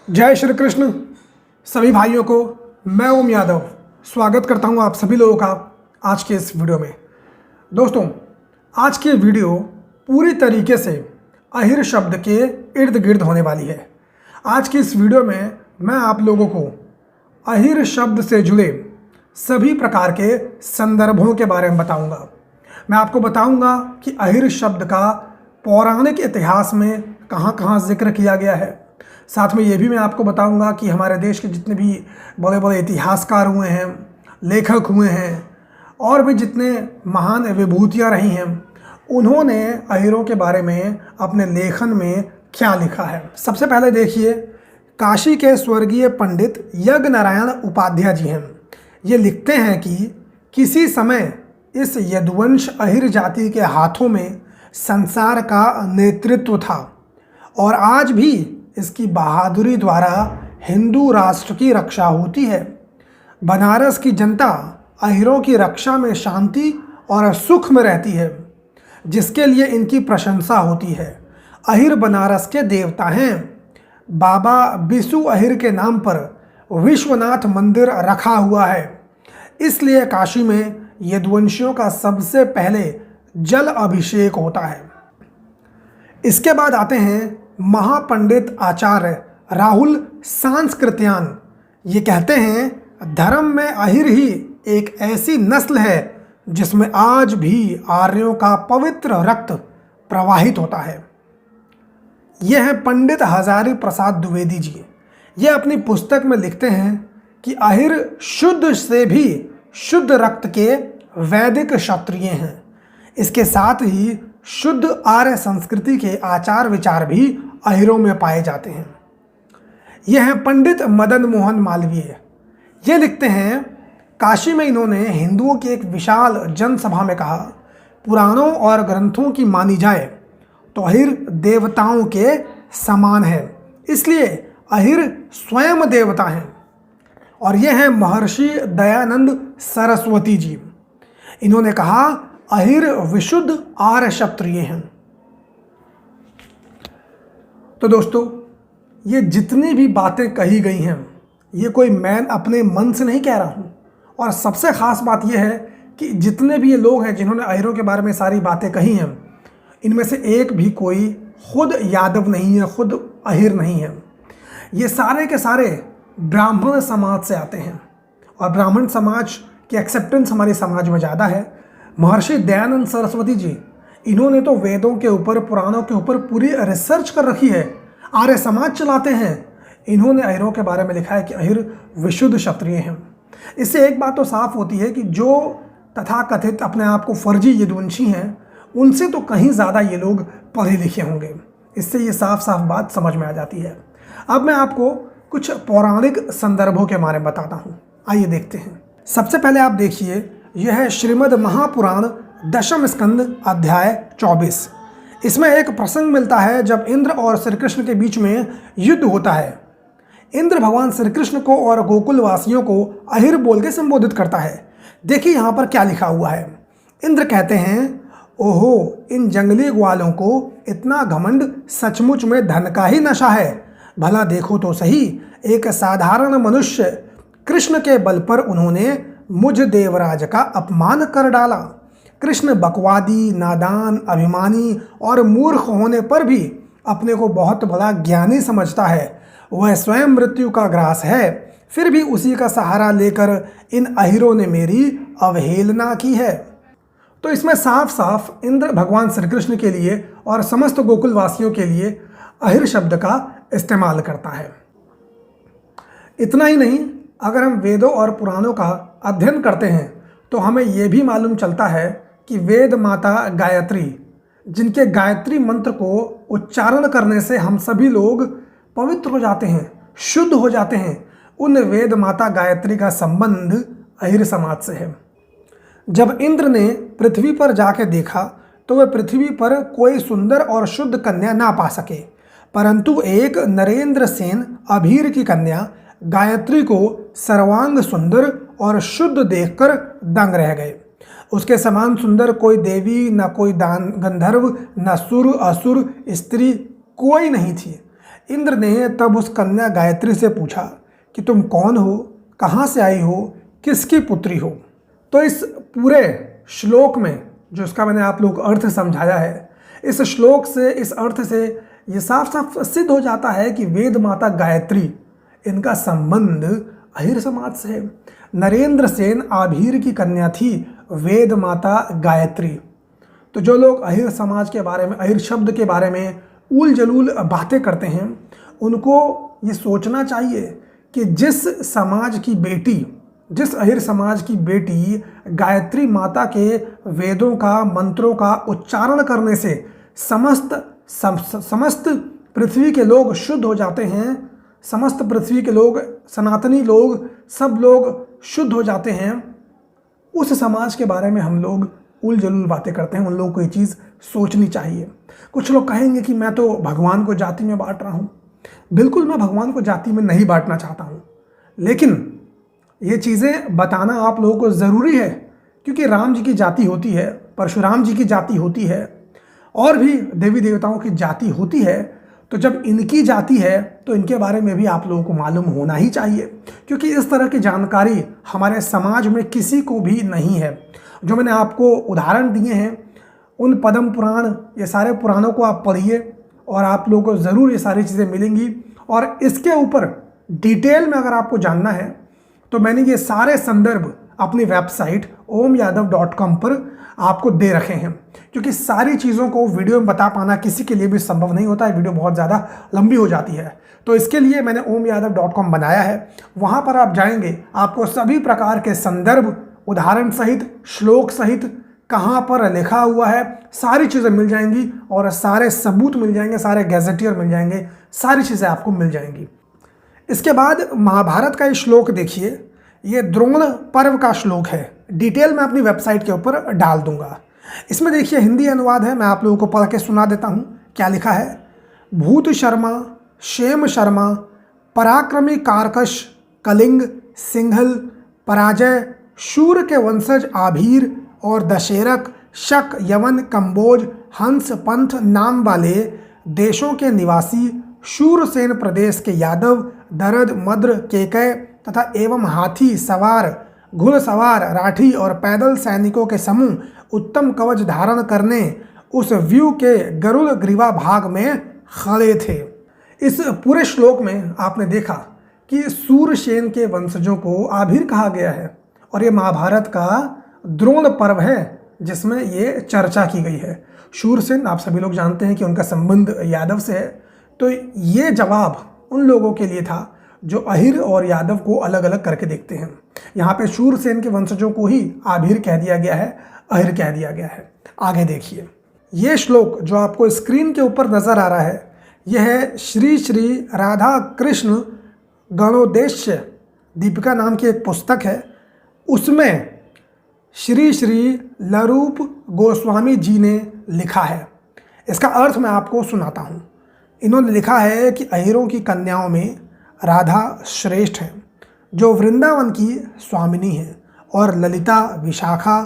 जय श्री कृष्ण सभी भाइयों को। मैं ओम यादव स्वागत करता हूं आप सभी लोगों का आज के इस वीडियो में। दोस्तों, आज की वीडियो पूरी तरीके से अहिर शब्द के इर्द गिर्द होने वाली है। आज की इस वीडियो में मैं आप लोगों को अहिर शब्द से जुड़े सभी प्रकार के संदर्भों के बारे में बताऊंगा। मैं आपको बताऊंगा कि अहिर शब्द का पौराणिक इतिहास में कहाँ कहाँ जिक्र किया गया है। साथ में ये भी मैं आपको बताऊंगा कि हमारे देश के जितने भी बड़े बड़े इतिहासकार हुए हैं, लेखक हुए हैं और भी जितने महान विभूतियाँ रही हैं, उन्होंने अहिरों के बारे में अपने लेखन में क्या लिखा है। सबसे पहले देखिए, काशी के स्वर्गीय पंडित यज्ञ नारायण उपाध्याय जी हैं। ये लिखते हैं कि किसी समय इस यदुवंश अहिर जाति के हाथों में संसार का नेतृत्व था और आज भी इसकी बहादुरी द्वारा हिंदू राष्ट्र की रक्षा होती है। बनारस की जनता अहिरों की रक्षा में शांति और सुख में रहती है, जिसके लिए इनकी प्रशंसा होती है। अहिर बनारस के देवता हैं। बाबा बिसु अहिर के नाम पर विश्वनाथ मंदिर रखा हुआ है, इसलिए काशी में यदुवंशियों का सबसे पहले जल अभिषेक होता है। इसके बाद आते हैं महापंडित आचार्य राहुल सांस्कृत्यान। ये कहते हैं, धर्म में अहिर ही एक ऐसी नस्ल है जिसमें आज भी आर्यों का पवित्र रक्त प्रवाहित होता है। यह है पंडित हजारी प्रसाद द्विवेदी जी। ये अपनी पुस्तक में लिखते हैं कि अहिर शुद्ध से भी शुद्ध रक्त के वैदिक क्षत्रिय हैं। इसके साथ ही शुद्ध आर्य संस्कृति के आचार विचार भी अहिरों में पाए जाते हैं। यह है पंडित मदन मोहन मालवीय। ये लिखते हैं, काशी में इन्होंने हिंदुओं की एक विशाल जनसभा में कहा, पुराणों और ग्रंथों की मानी जाए तो अहिर देवताओं के समान है, इसलिए अहिर स्वयं देवता हैं। और यह है महर्षि दयानंद सरस्वती जी। इन्होंने कहा, अहिर विशुद्ध आर्य क्षत्रिय हैं। तो दोस्तों, ये जितनी भी बातें कही गई हैं, ये कोई मैं अपने मन से नहीं कह रहा हूँ। और सबसे ख़ास बात यह है कि जितने भी ये लोग हैं जिन्होंने अहिरों के बारे में सारी बातें कही हैं, इनमें से एक भी कोई खुद यादव नहीं है, खुद अहिर नहीं है। ये सारे के सारे ब्राह्मण समाज से आते हैं और ब्राह्मण समाज की एक्सेप्टेंस हमारे समाज में ज़्यादा है। महर्षि दयानंद सरस्वती जी, इन्होंने तो वेदों के ऊपर, पुराणों के ऊपर पूरी रिसर्च कर रखी है, आर्य समाज चलाते हैं। इन्होंने अहिरों के बारे में लिखा है कि अहिर विशुद्ध क्षत्रिय हैं। इससे एक बात तो साफ होती है कि जो तथाकथित अपने आप को फर्जी यदुवंशी हैं, उनसे तो कहीं ज़्यादा ये लोग पढ़े लिखे होंगे। इससे ये साफ साफ बात समझ में आ जाती है। अब मैं आपको कुछ पौराणिक संदर्भों के बारे में बताता हूँ। आइए देखते हैं। सबसे पहले आप देखिए, यह है श्रीमद् महापुराण दशम स्कंद अध्याय 24। इसमें एक प्रसंग मिलता है जब इंद्र और श्री कृष्ण के बीच में युद्ध होता है। इंद्र भगवान श्री कृष्ण को और गोकुल वासियों को अहिर बोल के संबोधित करता है। देखिए यहाँ पर क्या लिखा हुआ है। इंद्र कहते हैं, ओहो, इन जंगली ग्वालों को इतना घमंड, सचमुच में धन का ही नशा है। भला देखो तो सही, एक साधारण मनुष्य कृष्ण के बल पर उन्होंने मुझ देवराज का अपमान कर डाला। कृष्ण बकवादी, नादान, अभिमानी और मूर्ख होने पर भी अपने को बहुत बड़ा ज्ञानी समझता है। वह स्वयं मृत्यु का ग्रास है, फिर भी उसी का सहारा लेकर इन अहिरों ने मेरी अवहेलना की है। तो इसमें साफ साफ इंद्र भगवान श्री कृष्ण के लिए और समस्त गोकुल वासियों के लिए अहिर शब्द का इस्तेमाल करता है। इतना ही नहीं, अगर हम वेदों और पुराणों का अध्ययन करते हैं तो हमें यह भी मालूम चलता है कि वेद माता गायत्री, जिनके गायत्री मंत्र को उच्चारण करने से हम सभी लोग पवित्र हो जाते हैं, शुद्ध हो जाते हैं, उन वेद माता गायत्री का संबंध अहिर समाज से है। जब इंद्र ने पृथ्वी पर जाके देखा तो वह पृथ्वी पर कोई सुंदर और शुद्ध कन्या ना पा सके, परंतु एक नरेंद्र सेन अभीर की कन्या गायत्री को सर्वांग सुंदर और शुद्ध देखकर दंग रह गए। उसके समान सुंदर कोई देवी, न कोई दान गंधर्व, न सुर असुर स्त्री कोई नहीं थी। इंद्र ने तब उस कन्या गायत्री से पूछा कि तुम कौन हो, कहाँ से आई हो, किसकी पुत्री हो। तो इस पूरे श्लोक में जो इसका मैंने आप लोग को अर्थ समझाया है, इस श्लोक से, इस अर्थ से ये साफ साफ सिद्ध हो जाता है कि वेद माता गायत्री, इनका संबंध अहिर समाज से है। नरेंद्र सेन आभीर की कन्या थी वेद माता गायत्री। तो जो लोग अहिर समाज के बारे में, अहिर शब्द के बारे में उल जलूल बातें करते हैं, उनको ये सोचना चाहिए कि जिस समाज की बेटी, जिस अहिर समाज की बेटी गायत्री माता के वेदों का, मंत्रों का उच्चारण करने से समस्त पृथ्वी के लोग शुद्ध हो जाते हैं, समस्त पृथ्वी के लोग, सनातनी लोग, सब लोग शुद्ध हो जाते हैं, उस समाज के बारे में हम लोग उल जलूल बातें करते हैं। उन लोगों को ये चीज़ सोचनी चाहिए। कुछ लोग कहेंगे कि मैं तो भगवान को जाति में बांट रहा हूँ। बिल्कुल, मैं भगवान को जाति में नहीं बांटना चाहता हूँ, लेकिन ये चीज़ें बताना आप लोगों को ज़रूरी है, क्योंकि राम जी की जाति होती है, परशुराम जी की जाति होती है, और भी देवी देवताओं की जाति होती है। तो जब इनकी जाति है तो इनके बारे में भी आप लोगों को मालूम होना ही चाहिए, क्योंकि इस तरह की जानकारी हमारे समाज में किसी को भी नहीं है। जो मैंने आपको उदाहरण दिए हैं, उन पद्म पुराण, ये सारे पुराणों को आप पढ़िए और आप लोगों को ज़रूर ये सारी चीज़ें मिलेंगी। और इसके ऊपर डिटेल में अगर आपको जानना है तो मैंने ये सारे संदर्भ अपनी वेबसाइट omyadav.com पर आपको दे रखे हैं, क्योंकि सारी चीज़ों को वीडियो में बता पाना किसी के लिए भी संभव नहीं होता है, वीडियो बहुत ज़्यादा लंबी हो जाती है। तो इसके लिए मैंने omyadav.com बनाया है। वहाँ पर आप जाएंगे, आपको सभी प्रकार के संदर्भ, उदाहरण सहित, श्लोक सहित, कहाँ पर लिखा हुआ है, सारी चीज़ें मिल जाएंगी और सारे सबूत मिल जाएंगे, सारे गैजेटियर मिल जाएंगे, सारी चीज़ें आपको मिल जाएंगी। इसके बाद महाभारत का ये श्लोक देखिए, ये द्रोण पर्व का श्लोक है। डिटेल मैं अपनी वेबसाइट के ऊपर डाल दूंगा। इसमें देखिए हिंदी अनुवाद है, मैं आप लोगों को पढ़ के सुना देता हूँ क्या लिखा है। भूत शर्मा, क्षेम शर्मा, पराक्रमी कारकश, कलिंग, सिंहल, पराजय, शूर के वंशज आभीर और दशेरक, शक, यवन, कंबोज, हंस, पंथ नाम वाले देशों के निवासी, शूरसेन प्रदेश के यादव, दरद, मद्र, केकय तथा एवं हाथी सवार, घुड़सवार, राठी और पैदल सैनिकों के समूह उत्तम कवच धारण करने उस व्यू के गरुड़ ग्रीवा भाग में खड़े थे। इस पूरे श्लोक में आपने देखा कि सूरसेन के वंशजों को आभीर कहा गया है, और ये महाभारत का द्रोण पर्व है जिसमें ये चर्चा की गई है। शूरसेन आप सभी लोग जानते हैं कि उनका संबंध यादव से है। तो ये जवाब उन लोगों के लिए था जो अहिर और यादव को अलग अलग करके देखते हैं। यहाँ पे शूरसेन के वंशजों को ही आभीर कह दिया गया है, अहिर कह दिया गया है। आगे देखिए, ये श्लोक जो आपको स्क्रीन के ऊपर नजर आ रहा है, यह है श्री श्री राधा कृष्ण गणोदेश्य दीपिका नाम की एक पुस्तक है। उसमें श्री श्री लरूप गोस्वामी जी ने लिखा है। इसका अर्थ मैं आपको सुनाता हूँ। इन्होंने लिखा है कि अहिरों की कन्याओं में राधा श्रेष्ठ है, जो वृंदावन की स्वामिनी है, और ललिता, विशाखा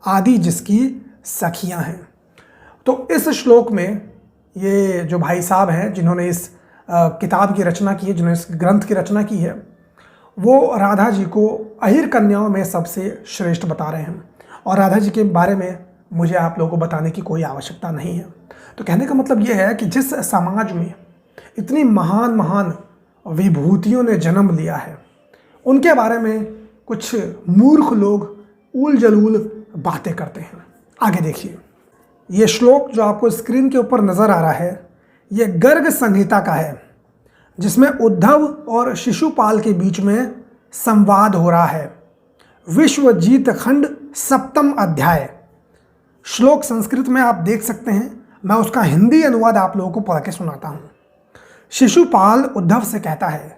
आदि जिसकी सखियां हैं। तो इस श्लोक में ये जो भाई साहब हैं जिन्होंने इस किताब की रचना की है, जिन्होंने इस ग्रंथ की रचना की है, वो राधा जी को अहिर कन्याओं में सबसे श्रेष्ठ बता रहे हैं। और राधा जी के बारे में मुझे आप लोगों को बताने की कोई आवश्यकता नहीं है। तो कहने का मतलब ये है कि जिस समाज में इतनी महान महान विभूतियों ने जन्म लिया है, उनके बारे में कुछ मूर्ख लोग उल जलूल बातें करते हैं। आगे देखिए, ये श्लोक जो आपको स्क्रीन के ऊपर नज़र आ रहा है, ये गर्ग संहिता का है, जिसमें उद्धव और शिशुपाल के बीच में संवाद हो रहा है। विश्वजीत खंड 7वां अध्याय। श्लोक संस्कृत में आप देख सकते हैं, मैं उसका हिंदी अनुवाद आप लोगों को पढ़ के सुनाता हूँ। शिशुपाल उद्धव से कहता है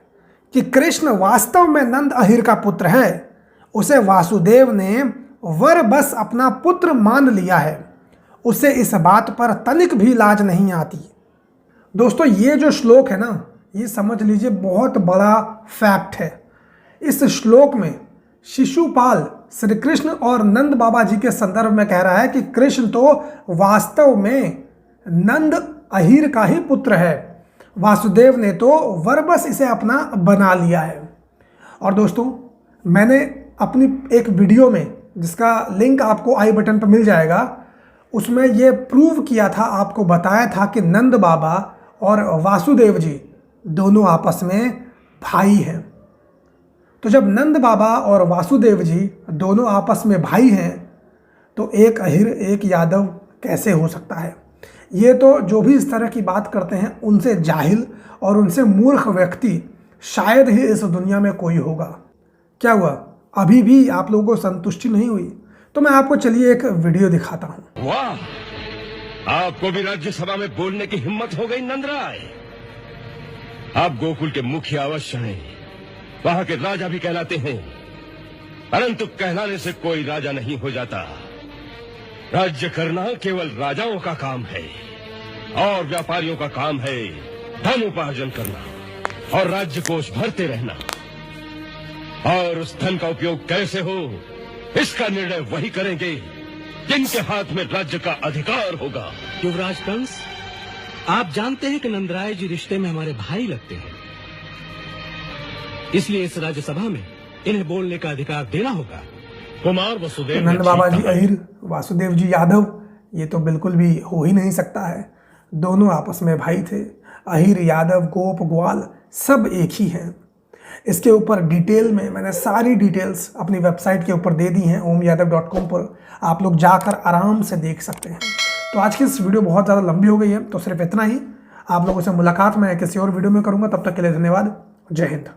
कि कृष्ण वास्तव में नंद अहिर का पुत्र है। उसे वासुदेव ने वर बस अपना पुत्र मान लिया है। उसे इस बात पर तनिक भी लाज नहीं आती। दोस्तों, ये जो श्लोक है ना, ये समझ लीजिए बहुत बड़ा फैक्ट है। इस श्लोक में शिशुपाल श्री कृष्ण और नंद बाबा जी के संदर्भ में कह रहा है कि कृष्ण तो वास्तव में नंद अहिर का ही पुत्र है। वासुदेव ने तो वर्बस इसे अपना बना लिया है। और दोस्तों, मैंने अपनी एक वीडियो में, जिसका लिंक आपको आई बटन पर मिल जाएगा, उसमें ये प्रूव किया था, आपको बताया था कि नंद बाबा और वासुदेव जी दोनों आपस में भाई हैं। तो जब नंद बाबा और वासुदेव जी दोनों आपस में भाई हैं, तो एक अहिर एक यादव कैसे हो सकता है? ये तो जो भी इस तरह की बात करते हैं, उनसे जाहिल और उनसे मूर्ख व्यक्ति शायद ही इस दुनिया में कोई होगा। क्या हुआ, अभी भी आप लोगों को संतुष्टि नहीं हुई? तो मैं आपको चलिए एक वीडियो दिखाता हूं। वाह, आपको भी राज्यसभा में बोलने की हिम्मत हो गई नंदराय। आप गोकुल के मुखिया अवश्य हैं, वहां के राजा भी कहलाते हैं, परंतु कहलाने से कोई राजा नहीं हो जाता। राज्य करना केवल राजाओं का काम है और व्यापारियों का काम है धन उपार्जन करना और राज्य कोष भरते रहना। और उस धन का उपयोग कैसे हो, इसका निर्णय वही करेंगे जिनके हाथ में राज्य का अधिकार होगा। युवराज कंस, आप जानते हैं कि नंदराय जी रिश्ते में हमारे भाई लगते हैं, इसलिए इस राज्यसभा में इन्हें बोलने का अधिकार देना होगा। कुमार वसुदेव, नंद बाबा जी अहिर, वासुदेव जी यादव, ये तो बिल्कुल भी हो ही नहीं सकता है। दोनों आपस में भाई थे। अहिर, यादव, गोप, ग्वाल सब एक ही हैं। इसके ऊपर डिटेल में मैंने सारी डिटेल्स अपनी वेबसाइट के ऊपर दे दी हैं, omyadav.com पर। आप लोग जाकर आराम से देख सकते हैं। तो आज की इस वीडियो बहुत ज़्यादा लंबी हो गई है, तो सिर्फ इतना ही। आप लोगों से मुलाकात मैं किसी और वीडियो में करूँगा। तब तक के लिए धन्यवाद। जय हिंद।